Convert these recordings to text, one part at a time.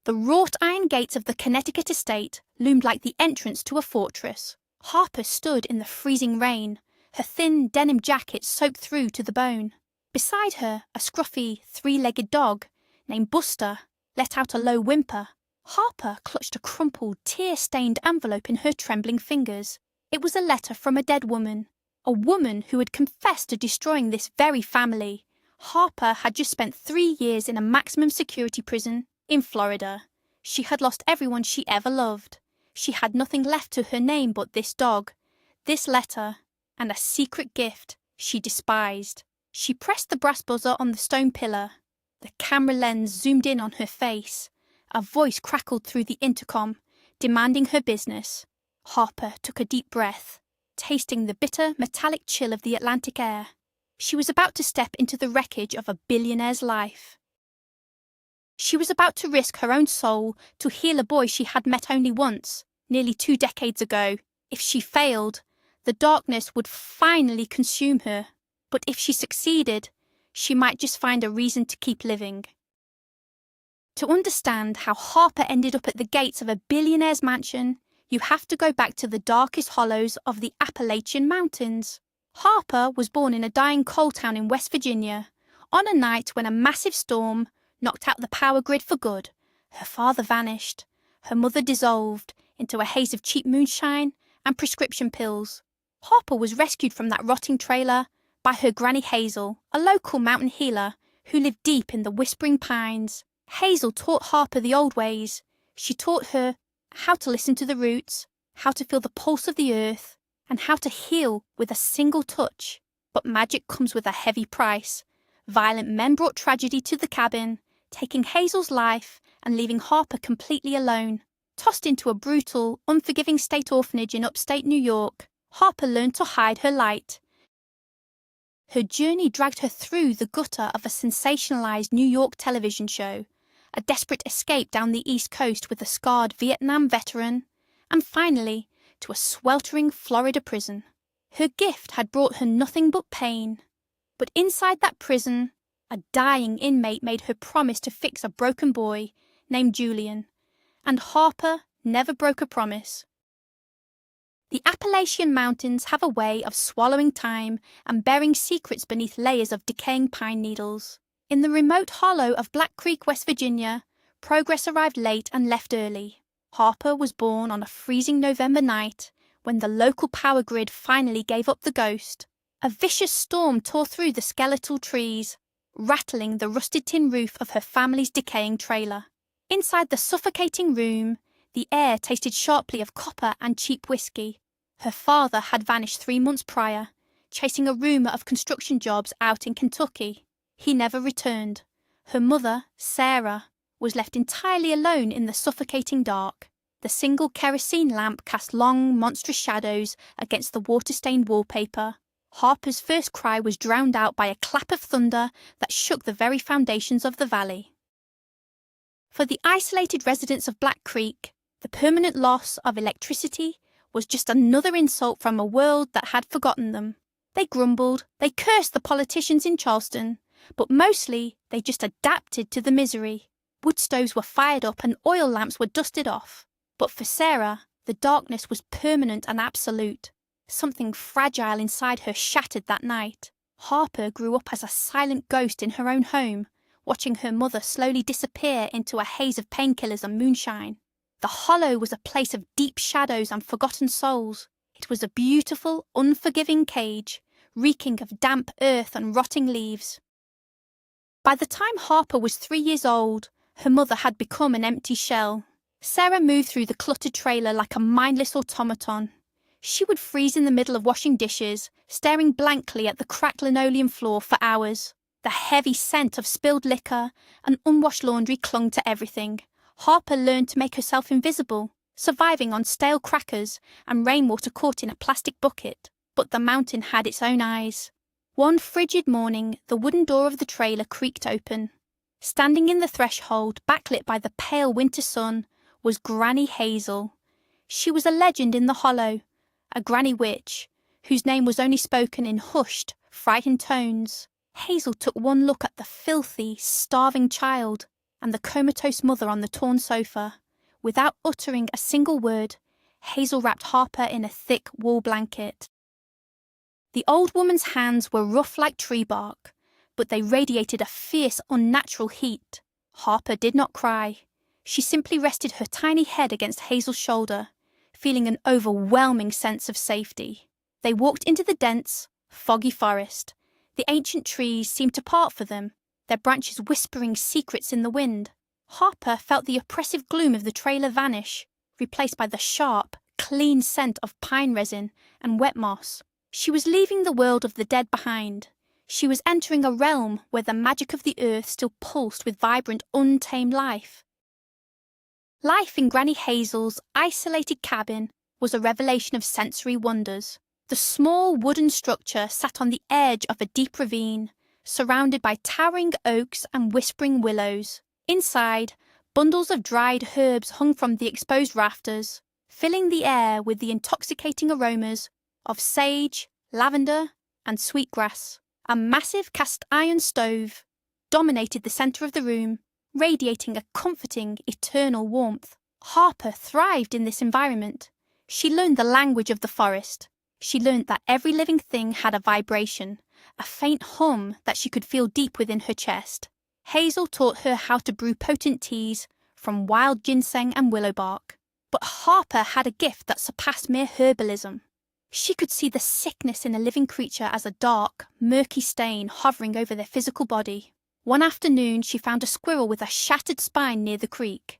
The wrought iron gates of the Connecticut estate loomed like the entrance to a fortress. Harper stood in the freezing rain, her thin denim jacket soaked through to the bone. Beside her, a scruffy, three-legged dog, named Buster, let out a low whimper. Harper clutched a crumpled, tear-stained envelope in her trembling fingers. It was a letter from a dead woman, a woman who had confessed to destroying this very family. Harper had just spent 3 years in a maximum security prison in Florida. She had lost everyone she ever loved. She had nothing left to her name but this dog, this letter, and a secret gift she despised. She pressed the brass buzzer on the stone pillar. The camera lens zoomed in on her face. A voice crackled through the intercom, demanding her business. Harper took a deep breath, tasting the bitter, metallic chill of the Atlantic air. She was about to step into the wreckage of a billionaire's life. She was about to risk her own soul to heal a boy she had met only once, nearly 2 decades ago. If she failed, the darkness would finally consume her. But if she succeeded, she might just find a reason to keep living. To understand how Harper ended up at the gates of a billionaire's mansion, you have to go back to the darkest hollows of the Appalachian Mountains. Harper was born in a dying coal town in West Virginia, on a night when a massive storm knocked out the power grid for good. Her father vanished. Her mother dissolved into a haze of cheap moonshine and prescription pills. Harper was rescued from that rotting trailer by her Granny Hazel, a local mountain healer who lived deep in the whispering pines. Hazel taught Harper the old ways. She taught her how to listen to the roots, how to feel the pulse of the earth, and how to heal with a single touch. But magic comes with a heavy price. Violent men brought tragedy to the cabin, taking Hazel's life and leaving Harper completely alone. Tossed into a brutal, unforgiving state orphanage in upstate New York, Harper learned to hide her light. Her journey dragged her through the gutter of a sensationalized New York television show, a desperate escape down the East Coast with a scarred Vietnam veteran, and finally to a sweltering Florida prison. Her gift had brought her nothing but pain. But inside that prison, a dying inmate made her promise to fix a broken boy named Julian, and Harper never broke a promise. The Appalachian Mountains have a way of swallowing time and burying secrets beneath layers of decaying pine needles. In the remote hollow of Black Creek, West Virginia, progress arrived late and left early. Harper was born on a freezing November night when the local power grid finally gave up the ghost. A vicious storm tore through the skeletal trees, rattling the rusted tin roof of her family's decaying trailer. Inside the suffocating room, the air tasted sharply of copper and cheap whiskey. Her father had vanished 3 months prior, chasing a rumour of construction jobs out in Kentucky. He never returned. Her mother, Sarah, was left entirely alone in the suffocating dark. The single kerosene lamp cast long, monstrous shadows against the water-stained wallpaper. Harper's first cry was drowned out by a clap of thunder that shook the very foundations of the valley. For the isolated residents of Black Creek, the permanent loss of electricity was just another insult from a world that had forgotten them. They grumbled, they cursed the politicians in Charleston, but mostly they just adapted to the misery. Wood stoves were fired up and oil lamps were dusted off. But for Sarah, the darkness was permanent and absolute. Something fragile inside her shattered that night. Harper grew up as a silent ghost in her own home, watching her mother slowly disappear into a haze of painkillers and moonshine. The hollow was a place of deep shadows and forgotten souls. It was a beautiful, unforgiving cage, reeking of damp earth and rotting leaves. By the time Harper was 3 years old, her mother had become an empty shell. Sarah moved through the cluttered trailer like a mindless automaton. She would freeze in the middle of washing dishes, staring blankly at the cracked linoleum floor for hours. The heavy scent of spilled liquor and unwashed laundry clung to everything. Harper learned to make herself invisible, surviving on stale crackers and rainwater caught in a plastic bucket. But the mountain had its own eyes. One frigid morning, the wooden door of the trailer creaked open. Standing in the threshold, backlit by the pale winter sun, was Granny Hazel. She was a legend in the hollow, a granny witch, whose name was only spoken in hushed, frightened tones. Hazel took one look at the filthy, starving child, and the comatose mother on the torn sofa. Without uttering a single word, Hazel wrapped Harper in a thick wool blanket. The old woman's hands were rough like tree bark, but they radiated a fierce, unnatural heat. Harper did not cry. She simply rested her tiny head against Hazel's shoulder, feeling an overwhelming sense of safety. They walked into the dense, foggy forest. The ancient trees seemed to part for them, their branches whispering secrets in the wind. Harper felt the oppressive gloom of the trailer vanish, replaced by the sharp, clean scent of pine resin and wet moss. She was leaving the world of the dead behind. She was entering a realm where the magic of the earth still pulsed with vibrant, untamed life. Life in Granny Hazel's isolated cabin was a revelation of sensory wonders. The small wooden structure sat on the edge of a deep ravine, surrounded by towering oaks and whispering willows. Inside, bundles of dried herbs hung from the exposed rafters, filling the air with the intoxicating aromas of sage, lavender, and sweetgrass. A massive cast-iron stove dominated the centre of the room, radiating a comforting, eternal warmth. Harper thrived in this environment. She learned the language of the forest. She learned that every living thing had a vibration, a faint hum that she could feel deep within her chest. Hazel taught her how to brew potent teas from wild ginseng and willow bark. But Harper had a gift that surpassed mere herbalism. She could see the sickness in a living creature as a dark, murky stain hovering over their physical body. One afternoon, she found a squirrel with a shattered spine near the creek.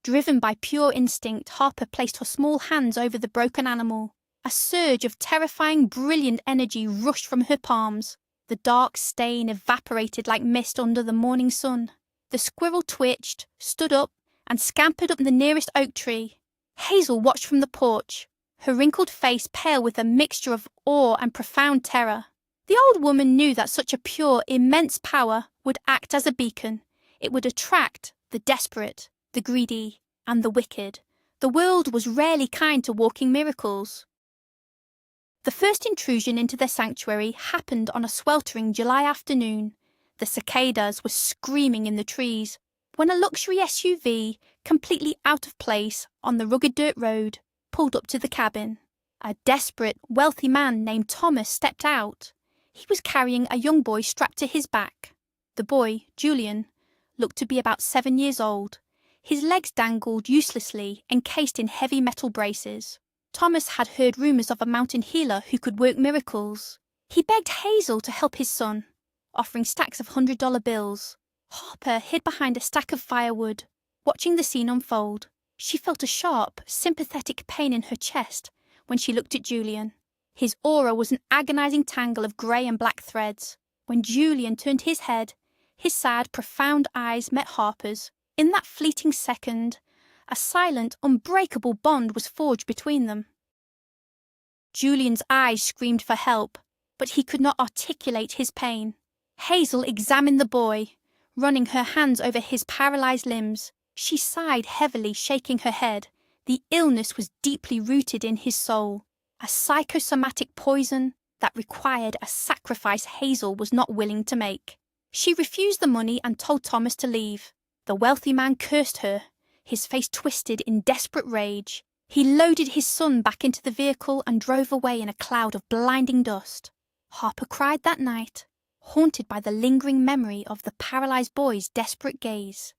Driven by pure instinct, Harper placed her small hands over the broken animal. A surge of terrifying, brilliant energy rushed from her palms. The dark stain evaporated like mist under the morning sun. The squirrel twitched, stood up, and scampered up the nearest oak tree. Hazel watched from the porch, her wrinkled face pale with a mixture of awe and profound terror. The old woman knew that such a pure, immense power would act as a beacon. It would attract the desperate, the greedy, and the wicked. The world was rarely kind to walking miracles. The first intrusion into their sanctuary happened on a sweltering July afternoon. The cicadas were screaming in the trees when a luxury SUV, completely out of place on the rugged dirt road, pulled up to the cabin. A desperate, wealthy man named Thomas stepped out. He was carrying a young boy strapped to his back. The boy, Julian, looked to be about 7 years old. His legs dangled uselessly, encased in heavy metal braces. Thomas had heard rumours of a mountain healer who could work miracles. He begged Hazel to help his son, offering stacks of $100 bills. Harper hid behind a stack of firewood, watching the scene unfold. She felt a sharp, sympathetic pain in her chest when she looked at Julian. His aura was an agonizing tangle of grey and black threads. When Julian turned his head, his sad, profound eyes met Harper's. In that fleeting second, a silent, unbreakable bond was forged between them. Julian's eyes screamed for help, but he could not articulate his pain. Hazel examined the boy, running her hands over his paralyzed limbs. She sighed heavily, shaking her head. The illness was deeply rooted in his soul, a psychosomatic poison that required a sacrifice Hazel was not willing to make. She refused the money and told Thomas to leave. The wealthy man cursed her, his face twisted in desperate rage. He loaded his son back into the vehicle and drove away in a cloud of blinding dust. Harper cried that night, haunted by the lingering memory of the paralyzed boy's desperate gaze.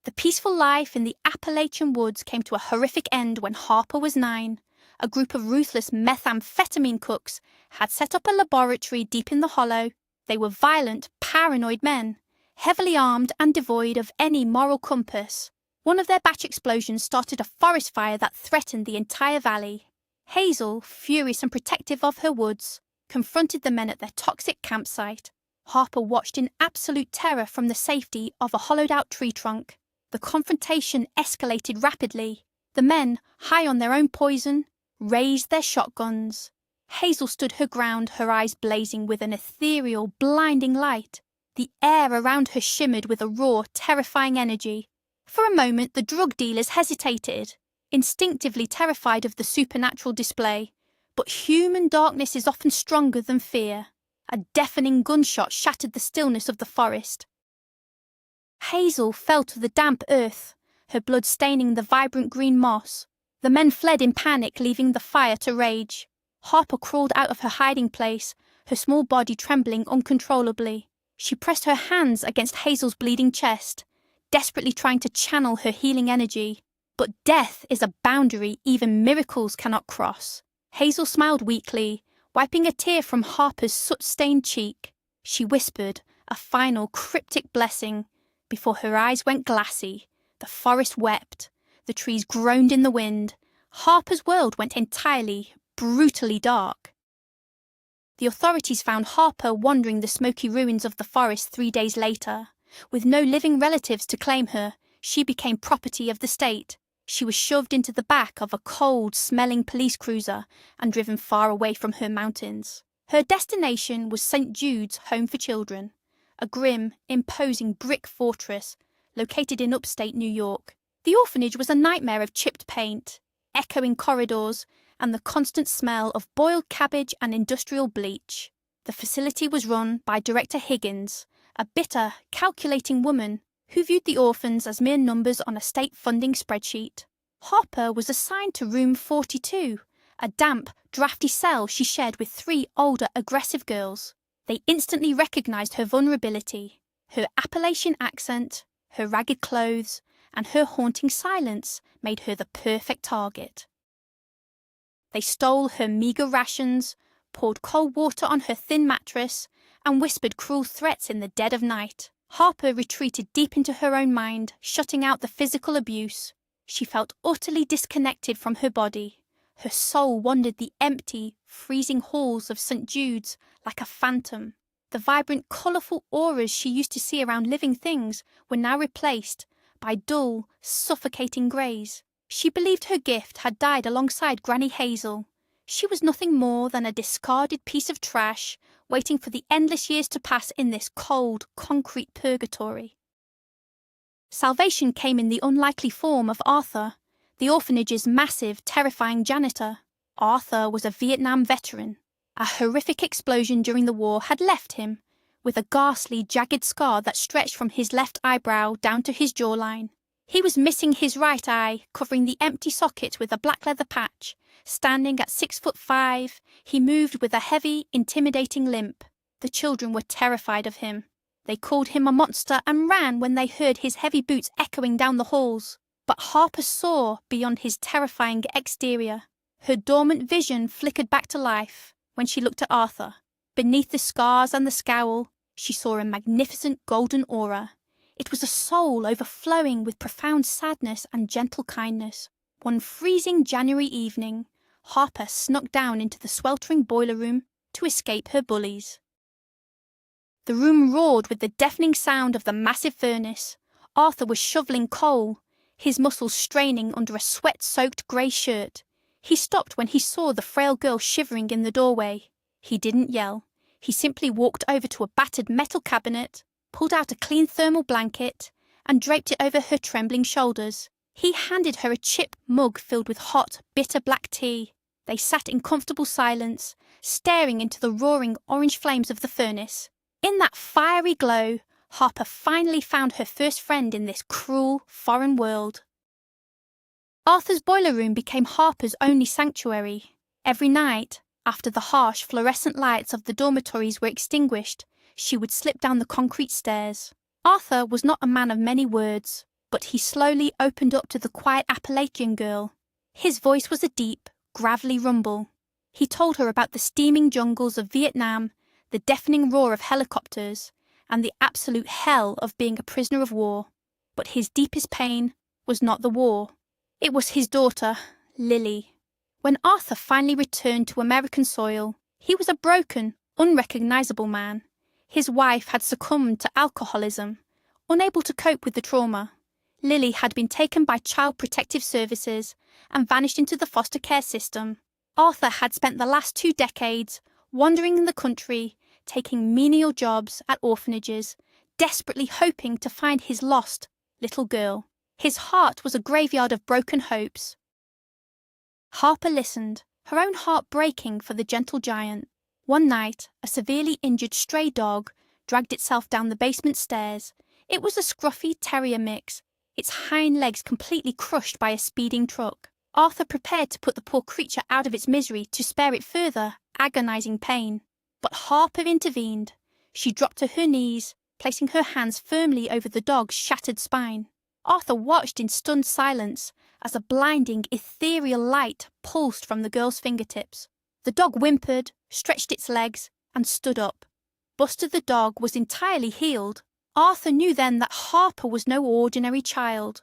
The peaceful life in the Appalachian woods came to a horrific end when Harper was 9. A group of ruthless methamphetamine cooks had set up a laboratory deep in the hollow. They were violent, paranoid men, heavily armed and devoid of any moral compass. One of their batch explosions started a forest fire that threatened the entire valley. Hazel, furious and protective of her woods, confronted the men at their toxic campsite. Harper watched in absolute terror from the safety of a hollowed-out tree trunk. The confrontation escalated rapidly. The men, high on their own poison, raised their shotguns. Hazel stood her ground, her eyes blazing with an ethereal, blinding light. The air around her shimmered with a raw, terrifying energy. For a moment, the drug dealers hesitated, instinctively terrified of the supernatural display. But human darkness is often stronger than fear. A deafening gunshot shattered the stillness of the forest. Hazel fell to the damp earth, her blood staining the vibrant green moss. The men fled in panic, leaving the fire to rage. Harper crawled out of her hiding place, her small body trembling uncontrollably. She pressed her hands against Hazel's bleeding chest, desperately trying to channel her healing energy. But death is a boundary even miracles cannot cross. Hazel smiled weakly, wiping a tear from Harper's soot-stained cheek. She whispered a final cryptic blessing before her eyes went glassy. The forest wept, the trees groaned in the wind. Harper's world went entirely, brutally dark. The authorities found Harper wandering the smoky ruins of the forest 3 days later. With no living relatives to claim her, she became property of the state. She was shoved into the back of a cold-smelling police cruiser and driven far away from her mountains. Her destination was St. Jude's Home for Children, a grim, imposing brick fortress located in upstate New York. The orphanage was a nightmare of chipped paint, echoing corridors, and the constant smell of boiled cabbage and industrial bleach. The facility was run by Director Higgins, a bitter, calculating woman who viewed the orphans as mere numbers on a state funding spreadsheet. Harper was assigned to room 42, a damp, drafty cell she shared with 3 older, aggressive girls. They instantly recognized her vulnerability, her Appalachian accent, her ragged clothes, and her haunting silence made her the perfect target. They stole her meager rations, poured cold water on her thin mattress, and whispered cruel threats in the dead of night. Harper retreated deep into her own mind, shutting out the physical abuse. She felt utterly disconnected from her body. Her soul wandered the empty, freezing halls of St. Jude's like a phantom. The vibrant, colourful auras she used to see around living things were now replaced by dull, suffocating greys. She believed her gift had died alongside Granny Hazel. She was nothing more than a discarded piece of trash, waiting for the endless years to pass in this cold, concrete purgatory. Salvation came in the unlikely form of Arthur, the orphanage's massive, terrifying janitor. Arthur was a Vietnam veteran. A horrific explosion during the war had left him with a ghastly, jagged scar that stretched from his left eyebrow down to his jawline. He was missing his right eye, covering the empty socket with a black leather patch. Standing at 6'5", he moved with a heavy, intimidating limp. The children were terrified of him. They called him a monster and ran when they heard his heavy boots echoing down the halls. But Harper saw beyond his terrifying exterior. Her dormant vision flickered back to life when she looked at Arthur. Beneath the scars and the scowl, she saw a magnificent golden aura. It was a soul overflowing with profound sadness and gentle kindness. One freezing January evening, Harper snuck down into the sweltering boiler room to escape her bullies. The room roared with the deafening sound of the massive furnace. Arthur was shoveling coal, his muscles straining under a sweat-soaked grey shirt. He stopped when he saw the frail girl shivering in the doorway. He didn't yell. He simply walked over to a battered metal cabinet, pulled out a clean thermal blanket, and draped it over her trembling shoulders. He handed her a chip mug filled with hot, bitter black tea. They sat in comfortable silence, staring into the roaring orange flames of the furnace. In that fiery glow, Harper finally found her first friend in this cruel, foreign world. Arthur's boiler room became Harper's only sanctuary. Every night, after the harsh fluorescent lights of the dormitories were extinguished, she would slip down the concrete stairs. Arthur was not a man of many words, but he slowly opened up to the quiet Appalachian girl. His voice was a deep, gravelly rumble. He told her about the steaming jungles of Vietnam, the deafening roar of helicopters, and the absolute hell of being a prisoner of war. But his deepest pain was not the war. It was his daughter, Lily. When Arthur finally returned to American soil, he was a broken, unrecognizable man. His wife had succumbed to alcoholism, unable to cope with the trauma. Lily had been taken by Child Protective Services and vanished into the foster care system. Arthur had spent the last 2 decades wandering in the country, taking menial jobs at orphanages, desperately hoping to find his lost little girl. His heart was a graveyard of broken hopes. Harper listened, her own heart breaking for the gentle giant. One night, a severely injured stray dog dragged itself down the basement stairs, It was a scruffy terrier mix, its hind legs completely crushed by a speeding truck. Arthur prepared to put the poor creature out of its misery to spare it further agonizing pain. But Harper intervened. She dropped to her knees, placing her hands firmly over the dog's shattered spine. Arthur watched in stunned silence as a blinding, ethereal light pulsed from the girl's fingertips. The dog whimpered, stretched its legs, and stood up. Buster the dog was entirely healed. Arthur knew then that Harper was no ordinary child.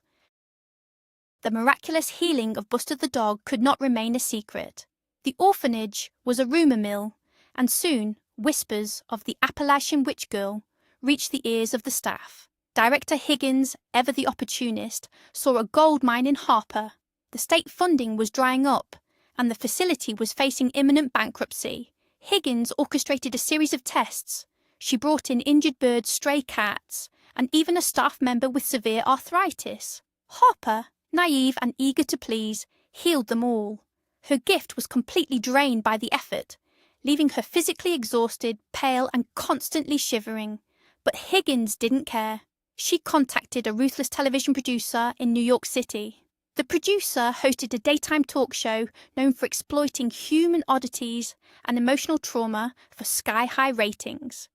The miraculous healing of Buster the dog could not remain a secret. The orphanage was a rumour mill, and soon whispers of the Appalachian witch girl reached the ears of the staff. Director Higgins, ever the opportunist, saw a gold mine in Harper. The state funding was drying up, and the facility was facing imminent bankruptcy. Higgins orchestrated a series of tests. She brought in injured birds, stray cats, and even a staff member with severe arthritis. Harper, naive and eager to please, healed them all. Her gift was completely drained by the effort, leaving her physically exhausted, pale, and constantly shivering. But Higgins didn't care. She contacted a ruthless television producer in New York City. The producer hosted a daytime talk show known for exploiting human oddities and emotional trauma for sky-high ratings.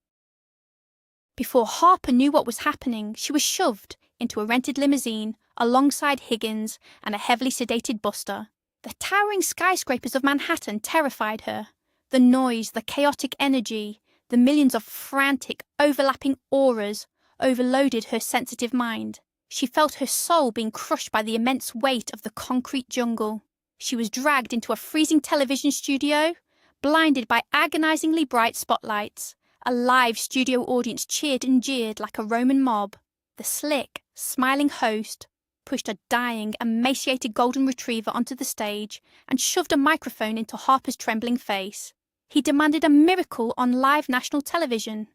Before Harper knew what was happening, she was shoved into a rented limousine alongside Higgins and a heavily sedated Buster. The towering skyscrapers of Manhattan terrified her. The noise, the chaotic energy, the millions of frantic, overlapping auras overloaded her sensitive mind. She felt her soul being crushed by the immense weight of the concrete jungle. She was dragged into a freezing television studio, blinded by agonizingly bright spotlights. A live studio audience cheered and jeered like a Roman mob. The slick, smiling host pushed a dying, emaciated golden retriever onto the stage and shoved a microphone into Harper's trembling face. He demanded a miracle on live national television.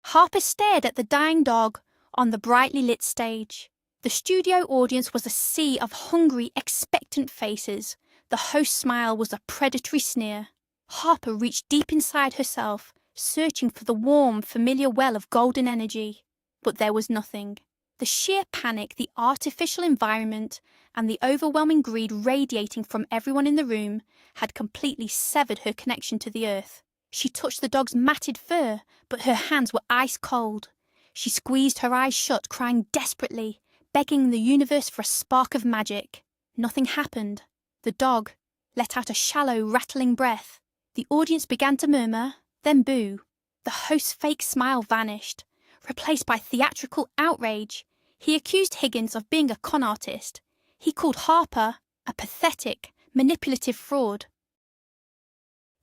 Harper stared at the dying dog on the brightly lit stage. The studio audience was a sea of hungry, expectant faces. The host's smile was a predatory sneer. Harper reached deep inside herself, searching for the warm, familiar well of golden energy. But there was nothing. The sheer panic, the artificial environment, and the overwhelming greed radiating from everyone in the room had completely severed her connection to the earth. She touched the dog's matted fur, but her hands were ice cold. She squeezed her eyes shut, crying desperately, begging the universe for a spark of magic. Nothing happened. The dog let out a shallow, rattling breath. The audience began to murmur, then boo. The host's fake smile vanished, replaced by theatrical outrage. He accused Higgins of being a con artist. He called Harper a pathetic, manipulative fraud.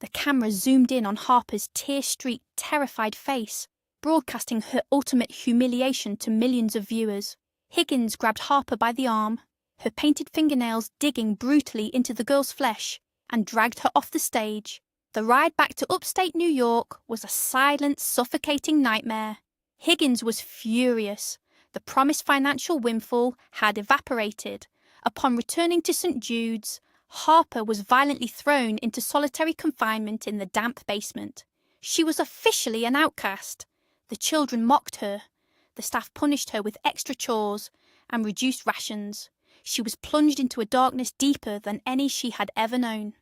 The camera zoomed in on Harper's tear-streaked, terrified face, broadcasting her ultimate humiliation to millions of viewers. Higgins grabbed Harper by the arm, her painted fingernails digging brutally into the girl's flesh, and dragged her off the stage. The ride back to upstate New York was a silent, suffocating nightmare. Higgins was furious. The promised financial windfall had evaporated. Upon returning to St. Jude's, Harper was violently thrown into solitary confinement in the damp basement. She was officially an outcast. The children mocked her. The staff punished her with extra chores and reduced rations. She was plunged into a darkness deeper than any she had ever known.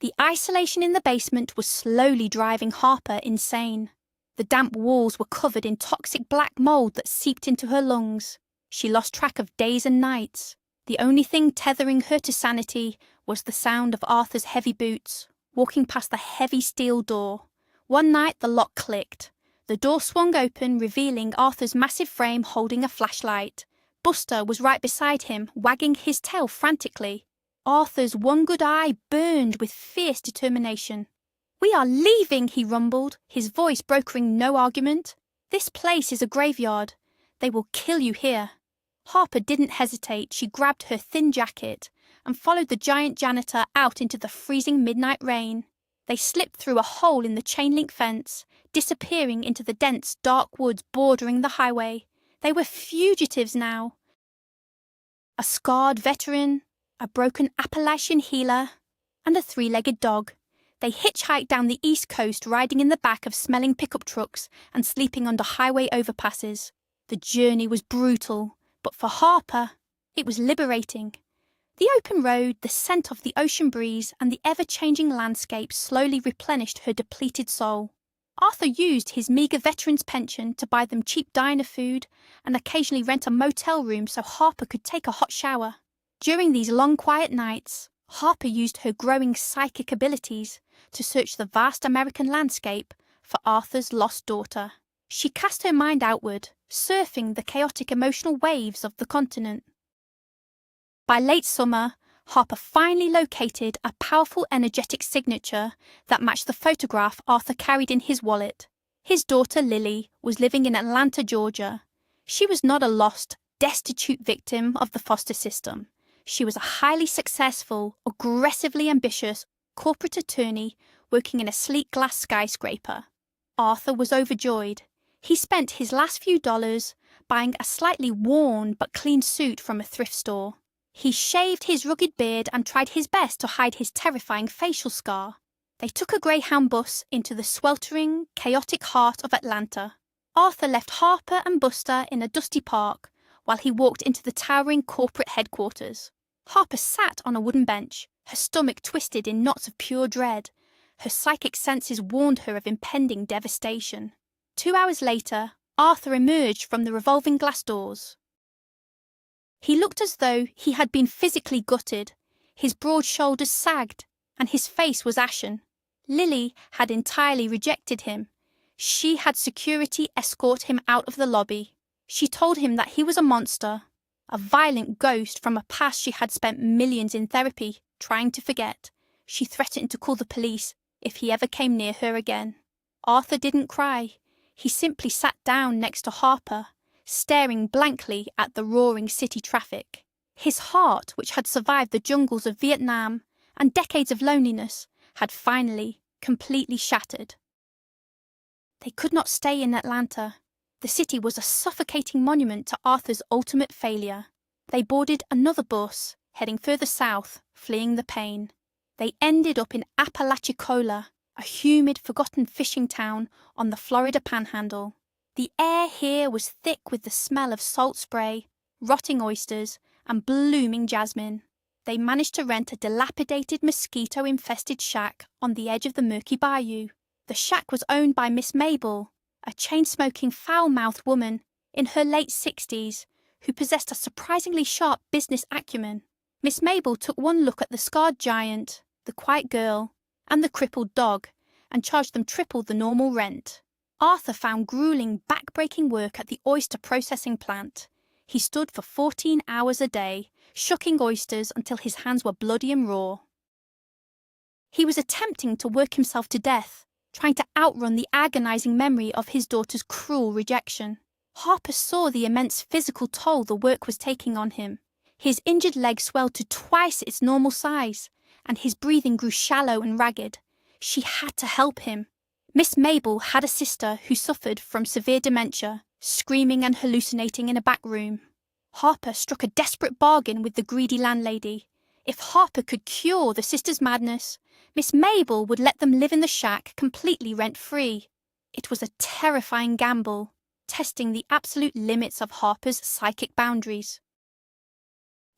The isolation in the basement was slowly driving Harper insane. The damp walls were covered in toxic black mold that seeped into her lungs. She lost track of days and nights. The only thing tethering her to sanity was the sound of Arthur's heavy boots, walking past the heavy steel door. One night the lock clicked. The door swung open, revealing Arthur's massive frame holding a flashlight. Buster was right beside him, wagging his tail frantically. Arthur's one good eye burned with fierce determination. "We are leaving," he rumbled, his voice brokering no argument. "This place is a graveyard. They will kill you here." Harper didn't hesitate. She grabbed her thin jacket and followed the giant janitor out into the freezing midnight rain. They slipped through a hole in the chain-link fence, disappearing into the dense, dark woods bordering the highway. They were fugitives now. A scarred veteran, a broken Appalachian healer, and a three-legged dog. They hitchhiked down the East Coast, riding in the back of smelling pickup trucks and sleeping under highway overpasses. The journey was brutal, but for Harper, it was liberating. The open road, the scent of the ocean breeze, and the ever-changing landscape slowly replenished her depleted soul. Arthur used his meagre veteran's pension to buy them cheap diner food and occasionally rent a motel room so Harper could take a hot shower. During these long, quiet nights, Harper used her growing psychic abilities to search the vast American landscape for Arthur's lost daughter. She cast her mind outward, surfing the chaotic emotional waves of the continent. By late summer, Harper finally located a powerful energetic signature that matched the photograph Arthur carried in his wallet. His daughter Lily was living in Atlanta, Georgia. She was not a lost, destitute victim of the foster system. She was a highly successful, aggressively ambitious corporate attorney working in a sleek glass skyscraper. Arthur was overjoyed. He spent his last few dollars buying a slightly worn but clean suit from a thrift store. He shaved his rugged beard and tried his best to hide his terrifying facial scar. They took a Greyhound bus into the sweltering, chaotic heart of Atlanta. Arthur left Harper and Buster in a dusty park while he walked into the towering corporate headquarters. Harper sat on a wooden bench, her stomach twisted in knots of pure dread. Her psychic senses warned her of impending devastation. 2 hours later, Arthur emerged from the revolving glass doors. He looked as though he had been physically gutted. His broad shoulders sagged, and his face was ashen. Lily had entirely rejected him. She had security escort him out of the lobby. She told him that he was a monster, a violent ghost from a past she had spent millions in therapy trying to forget. She threatened to call the police if he ever came near her again. Arthur didn't cry. He simply sat down next to Harper, staring blankly at the roaring city traffic. His heart, which had survived the jungles of Vietnam and decades of loneliness, had finally, completely shattered. They could not stay in Atlanta. The city was a suffocating monument to Arthur's ultimate failure. They boarded another bus, heading further south, fleeing the pain. They ended up in Appalachian, a humid, forgotten fishing town on the Florida Panhandle. The air here was thick with the smell of salt spray, rotting oysters, and blooming jasmine. They managed to rent a dilapidated, mosquito-infested shack on the edge of the murky bayou. The shack was owned by Miss Mabel, a chain-smoking, foul-mouthed woman in her late 60s who possessed a surprisingly sharp business acumen. Miss Mabel took one look at the scarred giant, the quiet girl, and the crippled dog, and charged them triple the normal rent. Arthur found grueling, back-breaking work at the oyster processing plant. He stood for 14 hours a day, shucking oysters until his hands were bloody and raw. He was attempting to work himself to death, trying to outrun the agonizing memory of his daughter's cruel rejection. Harper saw the immense physical toll the work was taking on him. His injured leg swelled to twice its normal size, and his breathing grew shallow and ragged. She had to help him. Miss Mabel had a sister who suffered from severe dementia, screaming and hallucinating in a back room. Harper struck a desperate bargain with the greedy landlady. If Harper could cure the sister's madness, Miss Mabel would let them live in the shack completely rent-free. It was a terrifying gamble, testing the absolute limits of Harper's psychic boundaries.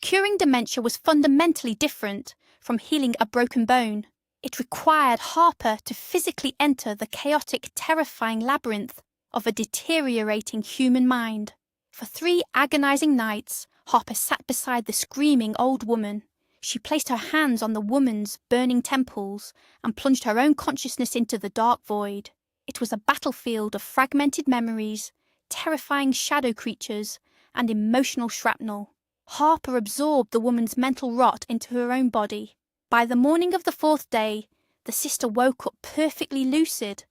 Curing dementia was fundamentally different from healing a broken bone. It required Harper to physically enter the chaotic, terrifying labyrinth of a deteriorating human mind. For 3 agonizing nights, Harper sat beside the screaming old woman. She placed her hands on the woman's burning temples and plunged her own consciousness into the dark void. It was a battlefield of fragmented memories, terrifying shadow creatures, and emotional shrapnel. Harper absorbed the woman's mental rot into her own body. By the morning of the 4th day, the sister woke up perfectly lucid,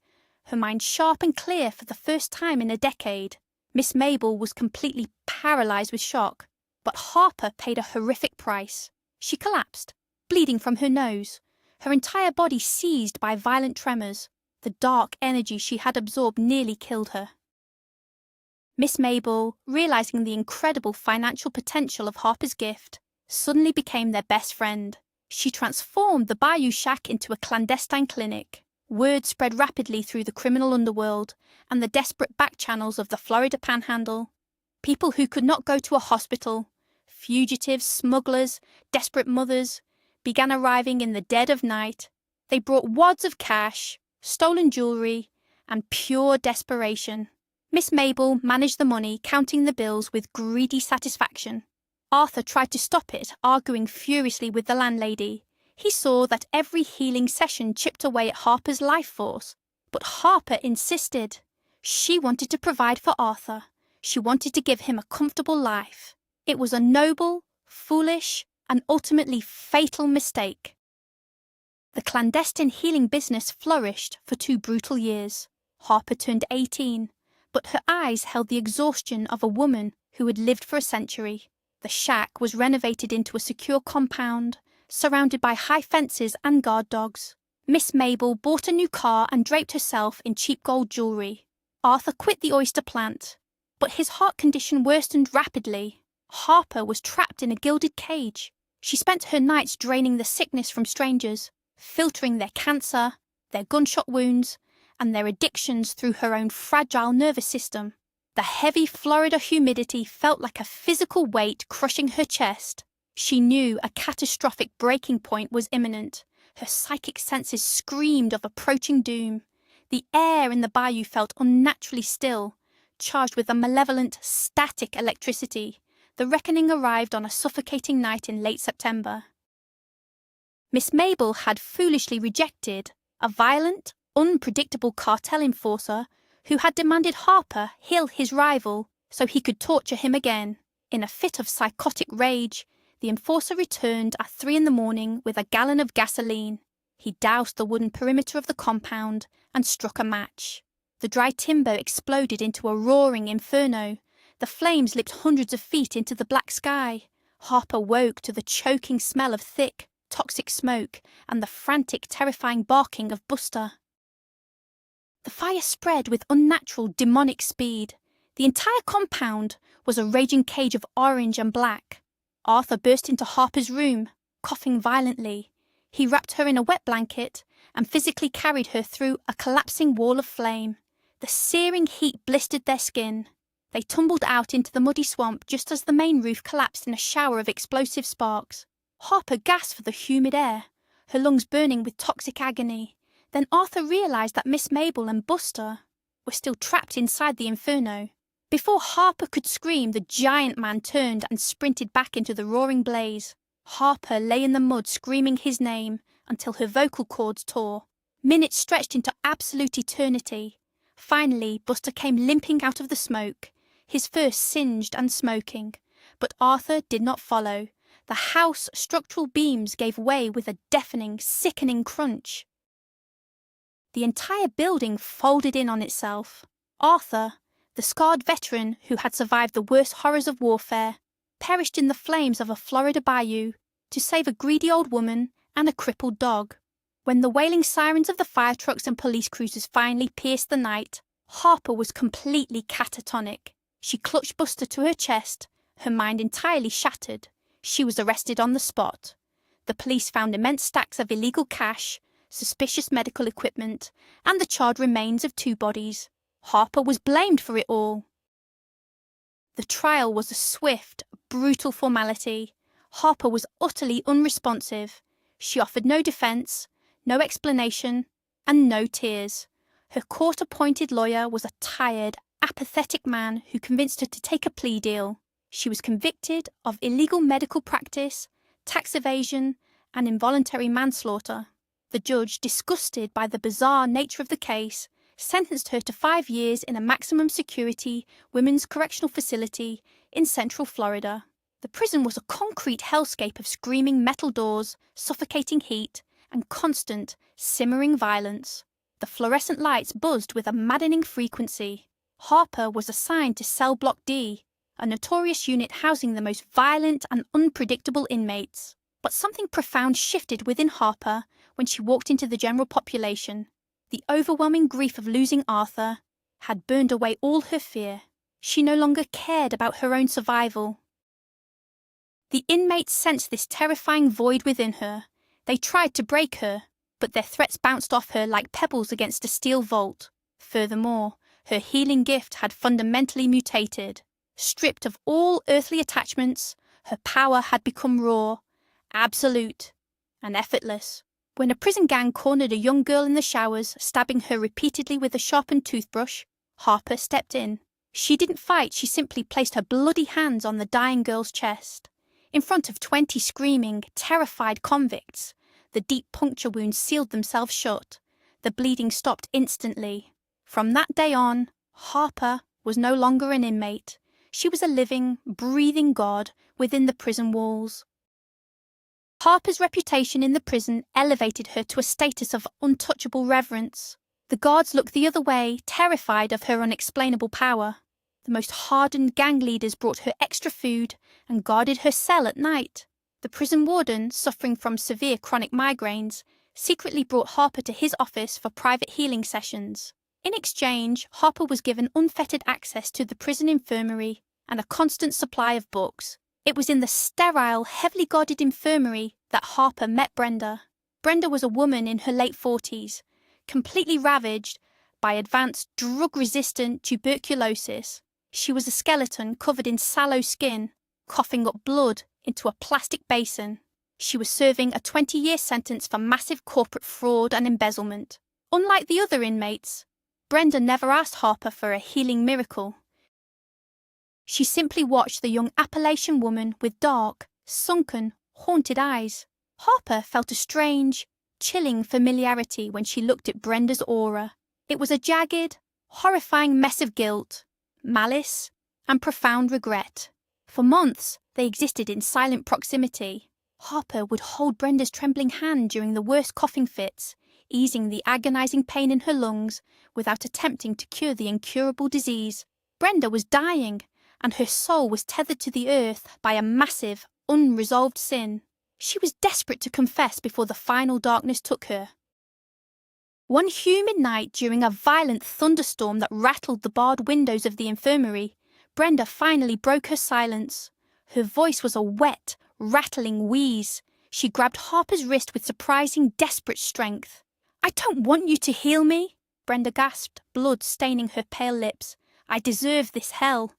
her mind sharp and clear for the first time in a decade. Miss Mabel was completely paralyzed with shock, but Harper paid a horrific price. She collapsed, bleeding from her nose, her entire body seized by violent tremors. The dark energy she had absorbed nearly killed her. Miss Mabel, realizing the incredible financial potential of Harper's gift, suddenly became their best friend. She transformed the Bayou Shack into a clandestine clinic. Word spread rapidly through the criminal underworld and the desperate back channels of the Florida Panhandle. People who could not go to a hospital, fugitives, smugglers, desperate mothers, began arriving in the dead of night. They brought wads of cash, stolen jewelry, and pure desperation. Miss Mabel managed the money, counting the bills with greedy satisfaction. Arthur tried to stop it, arguing furiously with the landlady. He saw that every healing session chipped away at Harper's life force, but Harper insisted. She wanted to provide for Arthur. She wanted to give him a comfortable life. It was a noble, foolish, and ultimately fatal mistake. The clandestine healing business flourished for 2 brutal years. Harper turned 18, but her eyes held the exhaustion of a woman who had lived for a century. The shack was renovated into a secure compound, surrounded by high fences and guard dogs. Miss Mabel bought a new car and draped herself in cheap gold jewelry. Arthur quit the oyster plant, but his heart condition worsened rapidly. Harper was trapped in a gilded cage. She spent her nights draining the sickness from strangers, filtering their cancer, their gunshot wounds, and their addictions through her own fragile nervous system. The heavy Florida humidity felt like a physical weight crushing her chest. She knew a catastrophic breaking point was imminent. Her psychic senses screamed of approaching doom. The air in the bayou felt unnaturally still, charged with a malevolent, static electricity. The reckoning arrived on a suffocating night in late September. Miss Mabel had foolishly rejected a violent, unpredictable cartel enforcer who had demanded Harper heal his rival so he could torture him again. In a fit of psychotic rage, the enforcer returned at 3 a.m. with a gallon of gasoline. He doused the wooden perimeter of the compound and struck a match. The dry timber exploded into a roaring inferno. The flames leaped hundreds of feet into the black sky. Harper woke to the choking smell of thick, toxic smoke and the frantic, terrifying barking of Buster. The fire spread with unnatural, demonic speed. The entire compound was a raging cage of orange and black. Arthur burst into Harper's room, coughing violently. He wrapped her in a wet blanket and physically carried her through a collapsing wall of flame. The searing heat blistered their skin. They tumbled out into the muddy swamp just as the main roof collapsed in a shower of explosive sparks. Harper gasped for the humid air, her lungs burning with toxic agony. Then Arthur realized that Miss Mabel and Buster were still trapped inside the inferno. Before Harper could scream, the giant man turned and sprinted back into the roaring blaze. Harper lay in the mud screaming his name until her vocal cords tore. Minutes stretched into absolute eternity. Finally, Buster came limping out of the smoke, his fur singed and smoking. But Arthur did not follow. The house structural beams gave way with a deafening, sickening crunch. The entire building folded in on itself. Arthur, the scarred veteran who had survived the worst horrors of warfare, perished in the flames of a Florida bayou to save a greedy old woman and a crippled dog. When the wailing sirens of the fire trucks and police cruisers finally pierced the night, Harper was completely catatonic. She clutched Buster to her chest, her mind entirely shattered. She was arrested on the spot. The police found immense stacks of illegal cash, suspicious medical equipment, and the charred remains of 2 bodies. Harper was blamed for it all. The trial was a swift, brutal formality. Harper was utterly unresponsive. She offered no defense, no explanation, and no tears. Her court-appointed lawyer was a tired, apathetic man who convinced her to take a plea deal. She was convicted of illegal medical practice, tax evasion, and involuntary manslaughter. The judge, disgusted by the bizarre nature of the case, sentenced her to 5 years in a maximum security women's correctional facility in Central Florida. The prison was a concrete hellscape of screaming metal doors, suffocating heat, and constant, simmering violence. The fluorescent lights buzzed with a maddening frequency. Harper was assigned to Cell Block D, a notorious unit housing the most violent and unpredictable inmates. But something profound shifted within Harper when she walked into the general population. The overwhelming grief of losing Arthur had burned away all her fear. She no longer cared about her own survival. The inmates sensed this terrifying void within her. They tried to break her, but their threats bounced off her like pebbles against a steel vault. Furthermore, her healing gift had fundamentally mutated. Stripped of all earthly attachments, her power had become raw, absolute, and effortless. When a prison gang cornered a young girl in the showers, stabbing her repeatedly with a sharpened toothbrush, Harper stepped in. She didn't fight, she simply placed her bloody hands on the dying girl's chest. In front of 20 screaming, terrified convicts, the deep puncture wounds sealed themselves shut. The bleeding stopped instantly. From that day on, Harper was no longer an inmate. She was a living, breathing god within the prison walls. Harper's reputation in the prison elevated her to a status of untouchable reverence. The guards looked the other way, terrified of her unexplainable power. The most hardened gang leaders brought her extra food and guarded her cell at night. The prison warden, suffering from severe chronic migraines, secretly brought Harper to his office for private healing sessions. In exchange, Harper was given unfettered access to the prison infirmary and a constant supply of books. It was in the sterile, heavily guarded infirmary that Harper met Brenda. Brenda was a woman in her late 40s, completely ravaged by advanced drug-resistant tuberculosis. She was a skeleton covered in sallow skin, coughing up blood into a plastic basin. She was serving a 20-year sentence for massive corporate fraud and embezzlement. Unlike the other inmates, Brenda never asked Harper for a healing miracle. She simply watched the young Appalachian woman with dark, sunken, haunted eyes. Harper felt a strange, chilling familiarity when she looked at Brenda's aura. It was a jagged, horrifying mess of guilt, malice, and profound regret. For months, they existed in silent proximity. Harper would hold Brenda's trembling hand during the worst coughing fits, easing the agonizing pain in her lungs without attempting to cure the incurable disease. Brenda was dying, and her soul was tethered to the earth by a massive, unresolved sin. She was desperate to confess before the final darkness took her. One humid night during a violent thunderstorm that rattled the barred windows of the infirmary, Brenda finally broke her silence. Her voice was a wet, rattling wheeze. She grabbed Harper's wrist with surprising, desperate strength. "I don't want you to heal me," Brenda gasped, blood staining her pale lips. "I deserve this hell.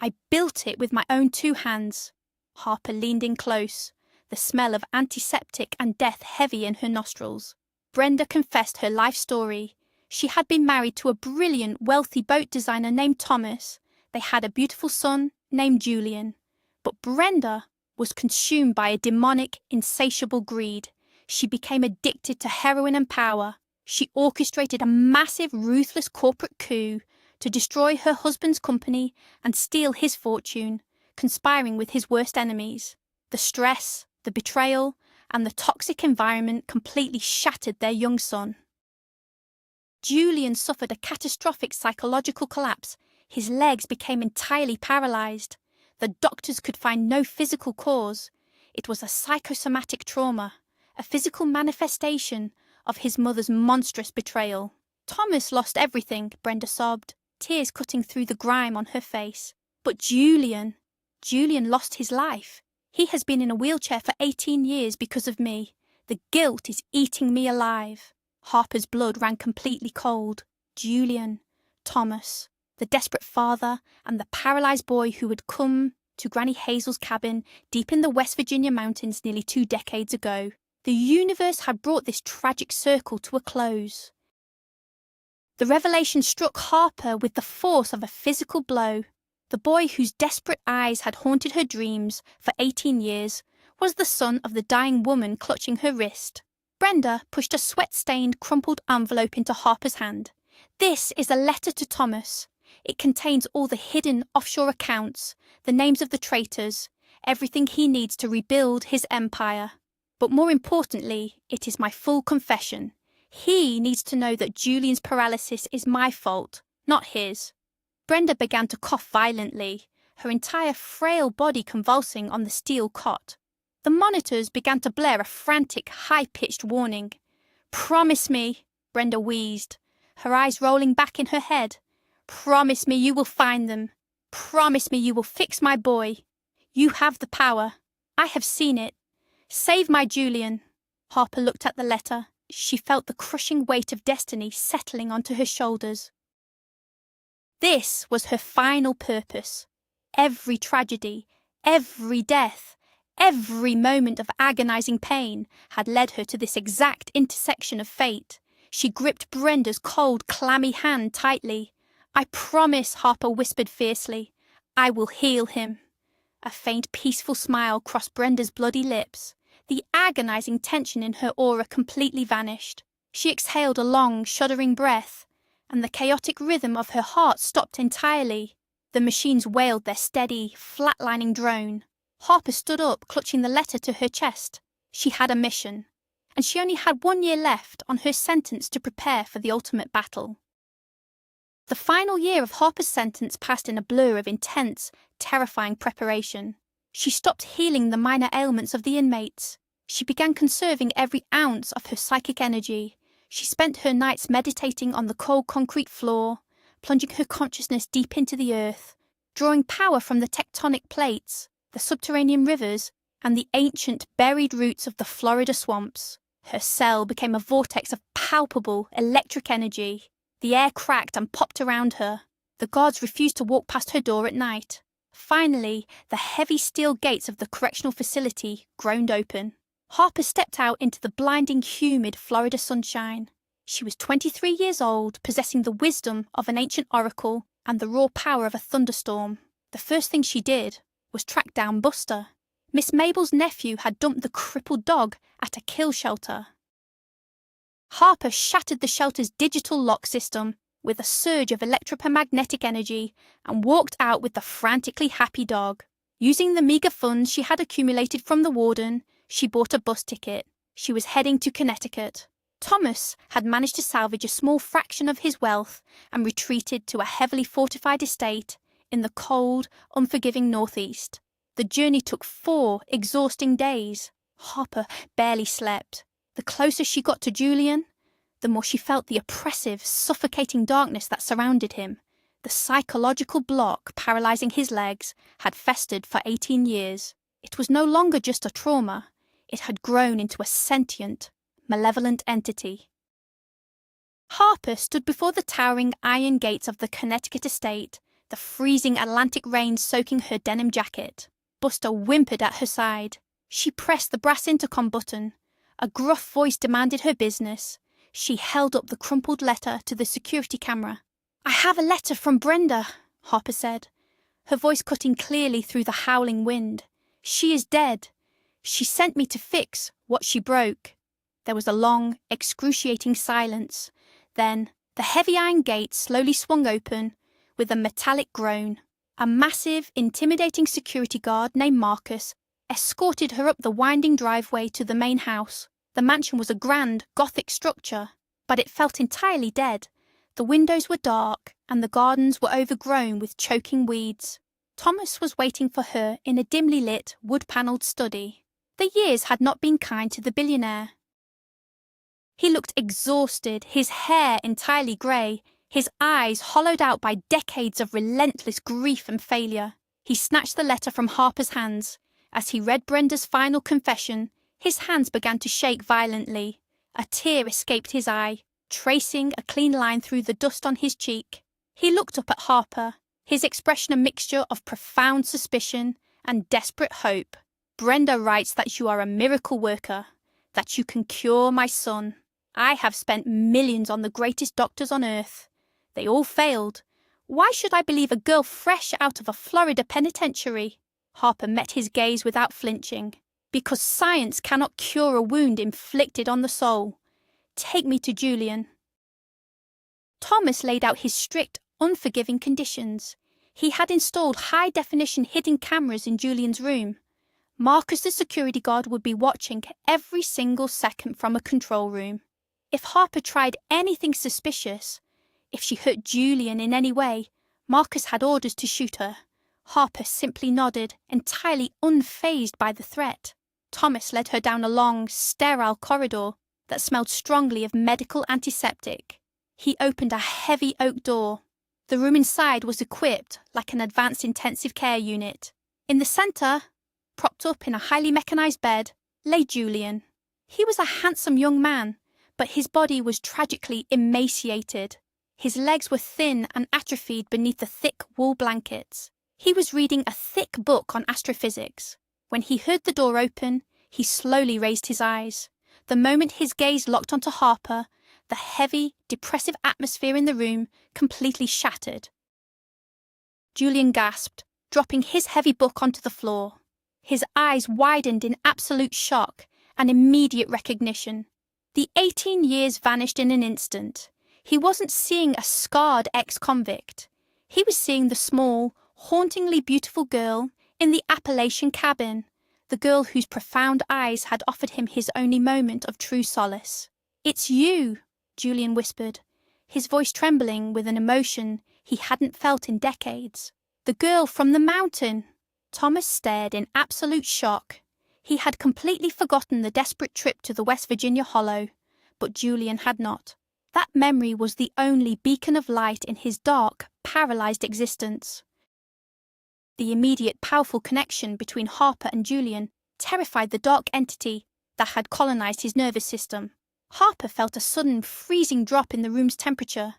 I built it with my own 2 hands." Harper leaned in close, the smell of antiseptic and death heavy in her nostrils. Brenda confessed her life story. She had been married to a brilliant, wealthy boat designer named Thomas. They had a beautiful son named Julian. But Brenda was consumed by a demonic, insatiable greed. She became addicted to heroin and power. She orchestrated a massive, ruthless corporate coup to destroy her husband's company and steal his fortune, conspiring with his worst enemies. The stress, the betrayal, and the toxic environment completely shattered their young son. Julian suffered a catastrophic psychological collapse. His legs became entirely paralyzed. The doctors could find no physical cause. It was a psychosomatic trauma, a physical manifestation of his mother's monstrous betrayal. "Thomas lost everything," Brenda sobbed, tears cutting through the grime on her face. "But Julian lost his life. He has been in a wheelchair for 18 years because of me. The guilt is eating me alive." Harper's blood ran completely cold. Julian, Thomas, the desperate father, and the paralyzed boy who had come to Granny Hazel's cabin deep in the West Virginia mountains nearly 2 decades ago. The universe had brought this tragic circle to a close. The revelation struck Harper with the force of a physical blow. The boy whose desperate eyes had haunted her dreams for 18 years was the son of the dying woman clutching her wrist. Brenda pushed a sweat-stained, crumpled envelope into Harper's hand. "This is a letter to Thomas. It contains all the hidden offshore accounts, the names of the traitors, everything he needs to rebuild his empire. But more importantly, it is my full confession. He needs to know that Julian's paralysis is my fault, not his." Brenda began to cough violently, her entire frail body convulsing on the steel cot. The monitors began to blare a frantic, high-pitched warning. "Promise me," Brenda wheezed, her eyes rolling back in her head. "Promise me you will find them. Promise me you will fix my boy. You have the power. I have seen it. Save my Julian." Harper looked at the letter. She felt the crushing weight of destiny settling onto her shoulders. This was her final purpose. Every tragedy, every death, every moment of agonizing pain had led her to this exact intersection of fate. She gripped Brenda's cold, clammy hand tightly. "I promise," Harper whispered fiercely. "I will heal him." A faint, peaceful smile crossed Brenda's bloody lips. The agonizing tension in her aura completely vanished. She exhaled a long, shuddering breath, and the chaotic rhythm of her heart stopped entirely. The machines wailed their steady, flatlining drone. Harper stood up, clutching the letter to her chest. She had a mission, and she only had 1 year left on her sentence to prepare for the ultimate battle. The final year of Harper's sentence passed in a blur of intense, terrifying preparation. She stopped healing the minor ailments of the inmates. She began conserving every ounce of her psychic energy. She spent her nights meditating on the cold concrete floor, plunging her consciousness deep into the earth, drawing power from the tectonic plates, the subterranean rivers, and the ancient buried roots of the Florida swamps. Her cell became a vortex of palpable electric energy. The air cracked and popped around her. The guards refused to walk past her door at night. Finally, the heavy steel gates of the correctional facility groaned open. Harper stepped out into the blinding, humid Florida sunshine. She was 23 years old, possessing the wisdom of an ancient oracle and the raw power of a thunderstorm. The first thing she did was track down Buster. Miss Mabel's nephew had dumped the crippled dog at a kill shelter. Harper shattered the shelter's digital lock system with a surge of electromagnetic energy and walked out with the frantically happy dog. Using the meager funds she had accumulated from the warden, she bought a bus ticket. She was heading to Connecticut. Thomas had managed to salvage a small fraction of his wealth and retreated to a heavily fortified estate in the cold, unforgiving Northeast. The journey took 4 exhausting days. Harper barely slept. The closer she got to Julian, the more she felt the oppressive, suffocating darkness that surrounded him. The psychological block paralyzing his legs had festered for 18 years. It was no longer just a trauma. It had grown into a sentient, malevolent entity. Harper stood before the towering iron gates of the Connecticut estate, the freezing Atlantic rain soaking her denim jacket. Buster whimpered at her side. She pressed the brass intercom button. A gruff voice demanded her business. She held up the crumpled letter to the security camera. "I have a letter from Brenda," Harper said, her voice cutting clearly through the howling wind. "She is dead. She sent me to fix what she broke." There was a long, excruciating silence. Then the heavy iron gate slowly swung open with a metallic groan. A massive, intimidating security guard named Marcus escorted her up the winding driveway to the main house. The mansion was a grand, Gothic structure, but it felt entirely dead. The windows were dark, and the gardens were overgrown with choking weeds. Thomas was waiting for her in a dimly lit, wood-panelled study. The years had not been kind to the billionaire. He looked exhausted, his hair entirely grey, his eyes hollowed out by decades of relentless grief and failure. He snatched the letter from Harper's hands. As he read Brenda's final confession, his hands began to shake violently. A tear escaped his eye, tracing a clean line through the dust on his cheek. He looked up at Harper, his expression a mixture of profound suspicion and desperate hope. "Brenda writes that you are a miracle worker, that you can cure my son. I have spent millions on the greatest doctors on earth. They all failed. Why should I believe a girl fresh out of a Florida penitentiary?" Harper met his gaze without flinching. "Because science cannot cure a wound inflicted on the soul. Take me to Julian." Thomas laid out his strict, unforgiving conditions. He had installed high-definition hidden cameras in Julian's room. Marcus, the security guard, would be watching every single second from a control room. If Harper tried anything suspicious, if she hurt Julian in any way, Marcus had orders to shoot her. Harper simply nodded, entirely unfazed by the threat. Thomas led her down a long, sterile corridor that smelled strongly of medical antiseptic. He opened a heavy oak door. The room inside was equipped like an advanced intensive care unit. In the centre, propped up in a highly mechanized bed, lay Julian. He was a handsome young man, but his body was tragically emaciated. His legs were thin and atrophied beneath the thick wool blankets. He was reading a thick book on astrophysics. When he heard the door open, he slowly raised his eyes. The moment his gaze locked onto Harper, the heavy, depressive atmosphere in the room completely shattered. Julian gasped, dropping his heavy book onto the floor. His eyes widened in absolute shock and immediate recognition. The 18 years vanished in an instant. He wasn't seeing a scarred ex-convict. He was seeing the small, hauntingly beautiful girl in the Appalachian cabin, the girl whose profound eyes had offered him his only moment of true solace. "It's you," Julian whispered, his voice trembling with an emotion he hadn't felt in decades. "The girl from the mountain." Thomas stared in absolute shock. He had completely forgotten the desperate trip to the West Virginia Hollow, but Julian had not. That memory was the only beacon of light in his dark, paralyzed existence. The immediate powerful connection between Harper and Julian terrified the dark entity that had colonized his nervous system. Harper felt a sudden freezing drop in the room's temperature.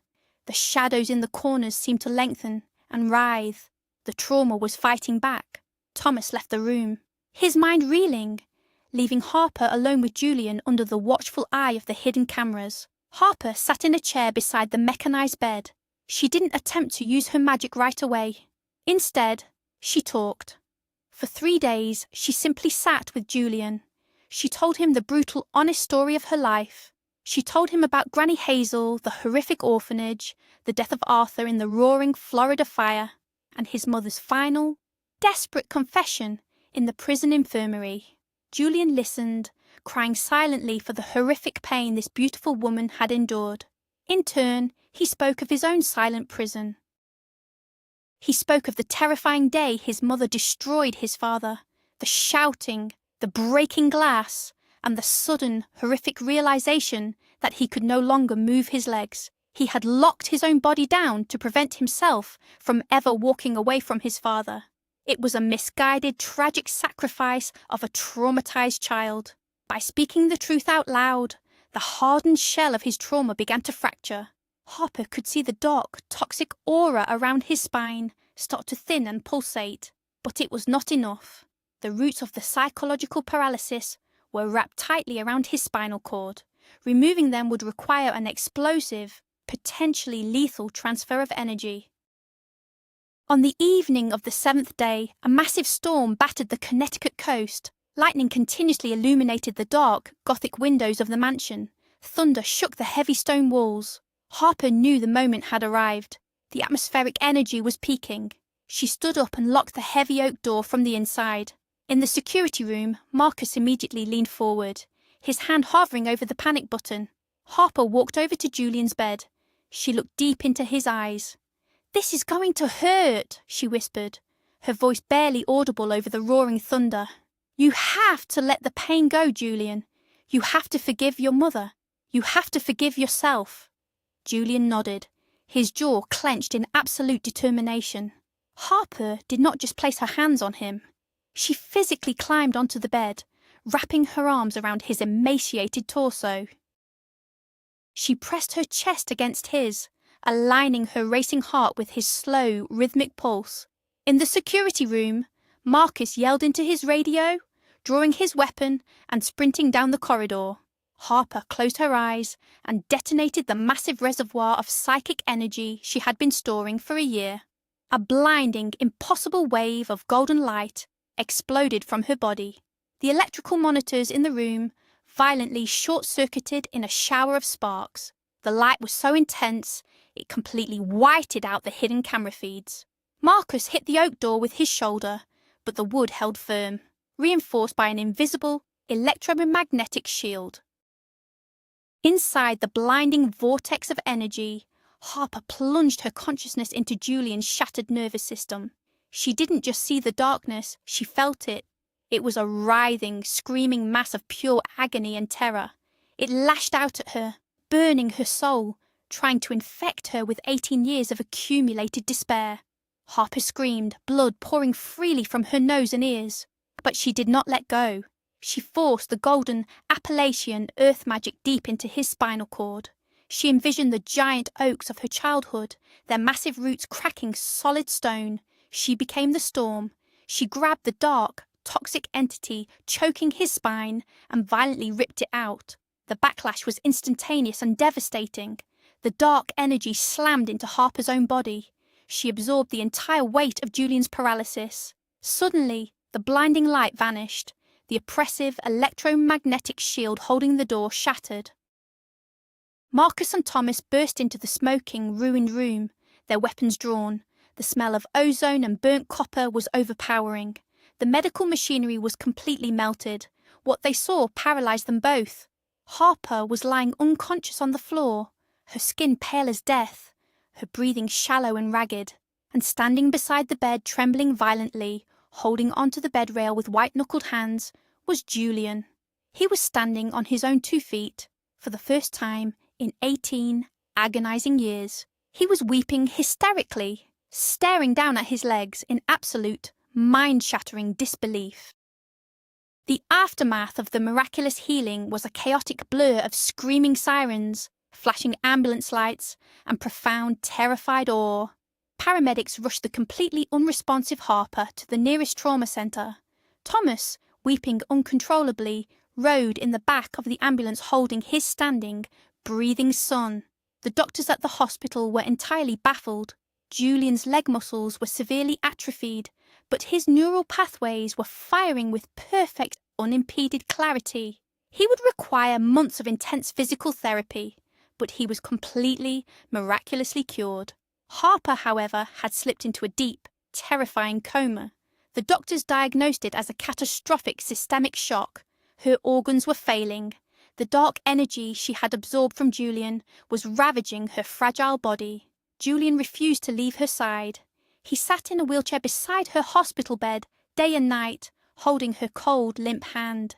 The shadows in the corners seemed to lengthen and writhe. The trauma was fighting back. Thomas left the room, his mind reeling, leaving Harper alone with Julian under the watchful eye of the hidden cameras. Harper sat in a chair beside the mechanized bed. She didn't attempt to use her magic right away. Instead, she talked. For 3 days, she simply sat with Julian. She told him the brutal, honest story of her life. She told him about Granny Hazel, the horrific orphanage, the death of Arthur in the roaring Florida fire, and his mother's final, desperate confession in the prison infirmary. Julian listened, crying silently for the horrific pain this beautiful woman had endured. In turn, he spoke of his own silent prison. He spoke of the terrifying day his mother destroyed his father, the shouting, the breaking glass, and the sudden, horrific realization that he could no longer move his legs. He had locked his own body down to prevent himself from ever walking away from his father. It was a misguided, tragic sacrifice of a traumatized child. By speaking the truth out loud, the hardened shell of his trauma began to fracture. Harper could see the dark, toxic aura around his spine start to thin and pulsate. But it was not enough. The roots of the psychological paralysis were wrapped tightly around his spinal cord. Removing them would require an explosive, potentially lethal transfer of energy. On the evening of the 7th day, a massive storm battered the Connecticut coast. Lightning continuously illuminated the dark, Gothic windows of the mansion. Thunder shook the heavy stone walls. Harper knew the moment had arrived. The atmospheric energy was peaking. She stood up and locked the heavy oak door from the inside. In the security room, Marcus immediately leaned forward, his hand hovering over the panic button. Harper walked over to Julian's bed. She looked deep into his eyes. "This is going to hurt," she whispered, her voice barely audible over the roaring thunder. "You have to let the pain go, Julian. You have to forgive your mother. You have to forgive yourself." Julian nodded, his jaw clenched in absolute determination. Harper did not just place her hands on him. She physically climbed onto the bed, wrapping her arms around his emaciated torso. She pressed her chest against his, aligning her racing heart with his slow, rhythmic pulse. In the security room, Marcus yelled into his radio, drawing his weapon and sprinting down the corridor. Harper closed her eyes and detonated the massive reservoir of psychic energy she had been storing for a year. A blinding, impossible wave of golden light exploded from her body. The electrical monitors in the room violently short-circuited in a shower of sparks. The light was so intense, it completely whited out the hidden camera feeds. Marcus hit the oak door with his shoulder, but the wood held firm, reinforced by an invisible, electromagnetic shield. Inside the blinding vortex of energy, Harper plunged her consciousness into Julian's shattered nervous system. She didn't just see the darkness, she felt it. It was a writhing, screaming mass of pure agony and terror. It lashed out at her, burning her soul, trying to infect her with 18 years of accumulated despair. Harper screamed, blood pouring freely from her nose and ears. But she did not let go. She forced the golden Appalachian earth magic deep into his spinal cord. She envisioned the giant oaks of her childhood, their massive roots cracking solid stone. She became the storm. She grabbed the dark, toxic entity choking his spine and violently ripped it out. The backlash was instantaneous and devastating. The dark energy slammed into Harper's own body. She absorbed the entire weight of Julian's paralysis. Suddenly, the blinding light vanished. The oppressive electromagnetic shield holding the door shattered. Marcus and Thomas burst into the smoking, ruined room, their weapons drawn. The smell of ozone and burnt copper was overpowering. The medical machinery was completely melted. What they saw paralyzed them both. Harper was lying unconscious on the floor, her skin pale as death, her breathing shallow and ragged, and standing beside the bed trembling violently, holding onto the bed rail with white-knuckled hands, was Julian. He was standing on his own 2 feet, for the first time in 18 agonizing years. He was weeping hysterically, staring down at his legs in absolute, mind-shattering disbelief. The aftermath of the miraculous healing was a chaotic blur of screaming sirens, flashing ambulance lights, and profound, terrified awe. Paramedics rushed the completely unresponsive Harper to the nearest trauma centre. Thomas, weeping uncontrollably, rode in the back of the ambulance holding his standing, breathing son. The doctors at the hospital were entirely baffled. Julian's leg muscles were severely atrophied, but his neural pathways were firing with perfect, unimpeded clarity. He would require months of intense physical therapy, but he was completely, miraculously cured. Harper, however, had slipped into a deep, terrifying coma. The doctors diagnosed it as a catastrophic systemic shock. Her organs were failing. The dark energy she had absorbed from Julian was ravaging her fragile body. Julian refused to leave her side. He sat in a wheelchair beside her hospital bed, day and night, holding her cold, limp hand.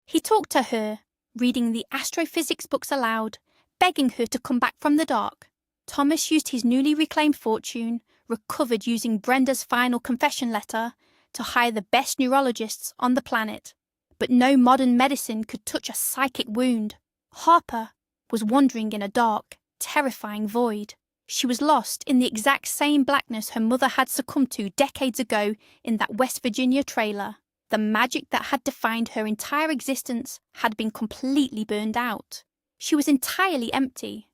He talked to her, reading the astrophysics books aloud, begging her to come back from the dark. Thomas used his newly reclaimed fortune, recovered using Brenda's final confession letter, to hire the best neurologists on the planet. But no modern medicine could touch a psychic wound. Harper was wandering in a dark, terrifying void. She was lost in the exact same blackness her mother had succumbed to decades ago in that West Virginia trailer. The magic that had defined her entire existence had been completely burned out. She was entirely empty.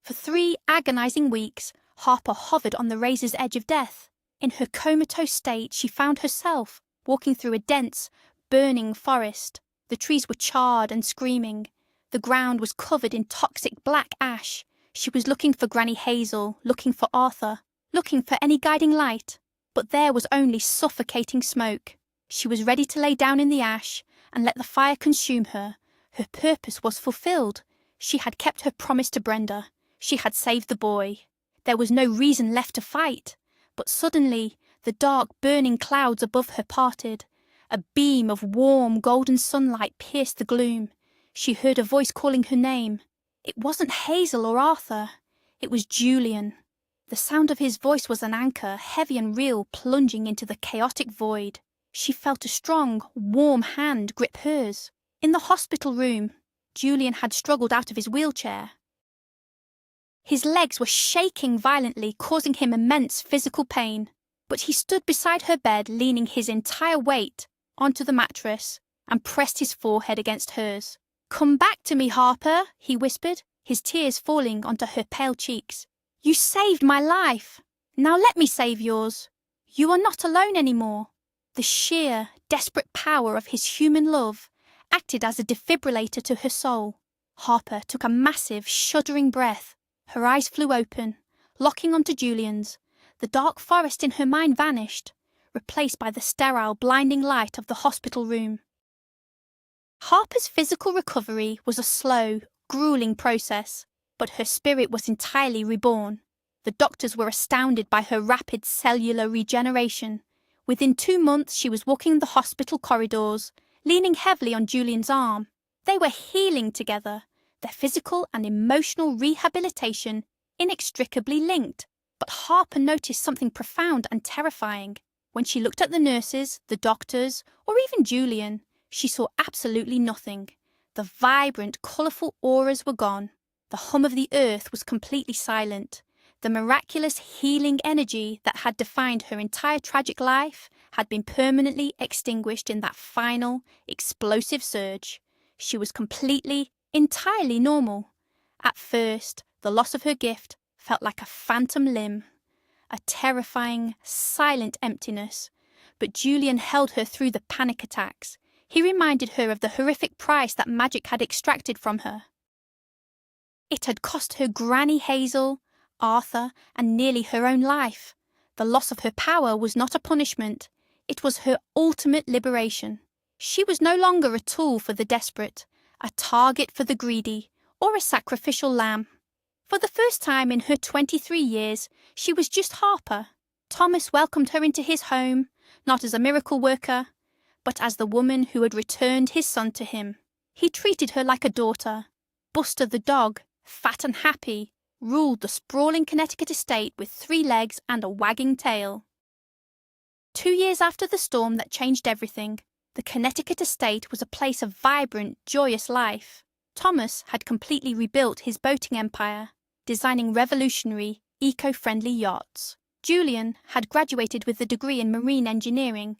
For 3 agonizing weeks, Harper hovered on the razor's edge of death. In her comatose state, she found herself walking through a dense, burning forest. The trees were charred and screaming. The ground was covered in toxic black ash. She was looking for Granny Hazel, looking for Arthur, looking for any guiding light. But there was only suffocating smoke. She was ready to lay down in the ash and let the fire consume her. Her purpose was fulfilled. She had kept her promise to Brenda. She had saved the boy. There was no reason left to fight. But suddenly, the dark, burning clouds above her parted. A beam of warm, golden sunlight pierced the gloom. She heard a voice calling her name. It wasn't Hazel or Arthur. It was Julian. The sound of his voice was an anchor, heavy and real, plunging into the chaotic void. She felt a strong, warm hand grip hers. In the hospital room, Julian had struggled out of his wheelchair. His legs were shaking violently, causing him immense physical pain. But he stood beside her bed, leaning his entire weight onto the mattress, and pressed his forehead against hers. "Come back to me, Harper," he whispered, his tears falling onto her pale cheeks. "You saved my life. Now let me save yours. You are not alone anymore." The sheer, desperate power of his human love acted as a defibrillator to her soul. Harper took a massive, shuddering breath. Her eyes flew open, locking onto Julian's. The dark forest in her mind vanished, replaced by the sterile, blinding light of the hospital room. Harper's physical recovery was a slow, grueling process, but her spirit was entirely reborn. The doctors were astounded by her rapid cellular regeneration. Within 2 months, she was walking the hospital corridors, leaning heavily on Julian's arm. They were healing together, their physical and emotional rehabilitation inextricably linked. But Harper noticed something profound and terrifying. When she looked at the nurses, the doctors, or even Julian, she saw absolutely nothing. The vibrant, colourful auras were gone. The hum of the earth was completely silent. The miraculous healing energy that had defined her entire tragic life had been permanently extinguished in that final, explosive surge. She was completely, entirely normal. At first, the loss of her gift felt like a phantom limb, a terrifying, silent emptiness. But Julian held her through the panic attacks. He reminded her of the horrific price that magic had extracted from her. It had cost her Granny Hazel, Arthur, and nearly her own life. The loss of her power was not a punishment. It was her ultimate liberation. She was no longer a tool for the desperate, a target for the greedy, or a sacrificial lamb. For the first time in her 23 years, she was just Harper. Thomas welcomed her into his home, not as a miracle worker, but as the woman who had returned his son to him. He treated her like a daughter. Buster the dog, fat and happy, ruled the sprawling Connecticut estate with 3 legs and a wagging tail. 2 years after the storm that changed everything, the Connecticut estate was a place of vibrant, joyous life. Thomas had completely rebuilt his boating empire, designing revolutionary, eco-friendly yachts. Julian had graduated with a degree in marine engineering,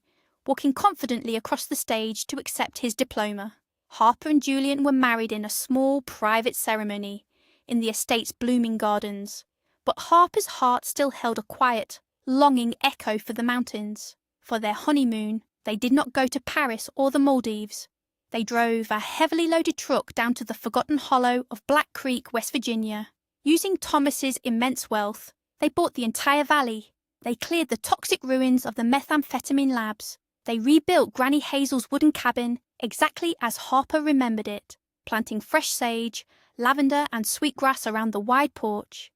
walking confidently across the stage to accept his diploma. Harper and Julian were married in a small, private ceremony in the estate's blooming gardens, but Harper's heart still held a quiet, longing echo for the mountains. For their honeymoon, they did not go to Paris or the Maldives. They drove a heavily loaded truck down to the forgotten hollow of Black Creek, West Virginia. Using Thomas's immense wealth, they bought the entire valley. They cleared the toxic ruins of the methamphetamine labs. They rebuilt Granny Hazel's wooden cabin exactly as Harper remembered it, planting fresh sage, lavender and sweetgrass around the wide porch.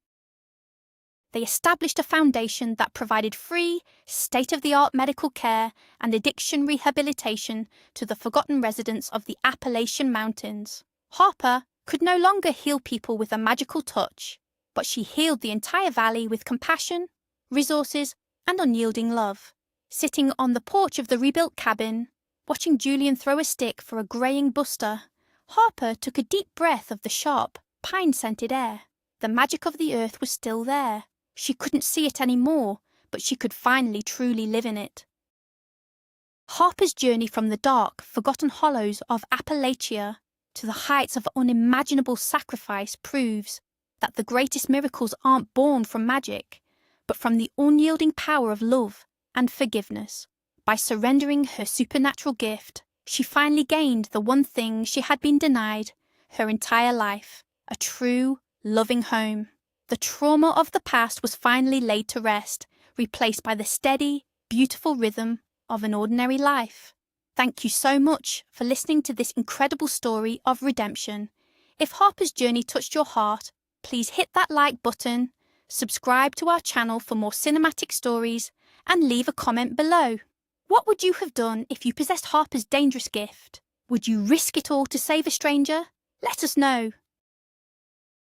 They established a foundation that provided free, state-of-the-art medical care and addiction rehabilitation to the forgotten residents of the Appalachian Mountains. Harper could no longer heal people with a magical touch, but she healed the entire valley with compassion, resources, and unyielding love. Sitting on the porch of the rebuilt cabin, watching Julian throw a stick for a greying Buster, Harper took a deep breath of the sharp, pine-scented air. The magic of the earth was still there. She couldn't see it anymore, but she could finally truly live in it. Harper's journey from the dark, forgotten hollows of Appalachia to the heights of unimaginable sacrifice proves that the greatest miracles aren't born from magic, but from the unyielding power of love and forgiveness. By surrendering her supernatural gift, she finally gained the one thing she had been denied her entire life, a true, loving home. The trauma of the past was finally laid to rest, replaced by the steady, beautiful rhythm of an ordinary life. Thank you so much for listening to this incredible story of redemption. If Harper's journey touched your heart, please hit that like button, subscribe to our channel for more cinematic stories, and leave a comment below. What would you have done if you possessed Harper's dangerous gift? Would you risk it all to save a stranger? Let us know.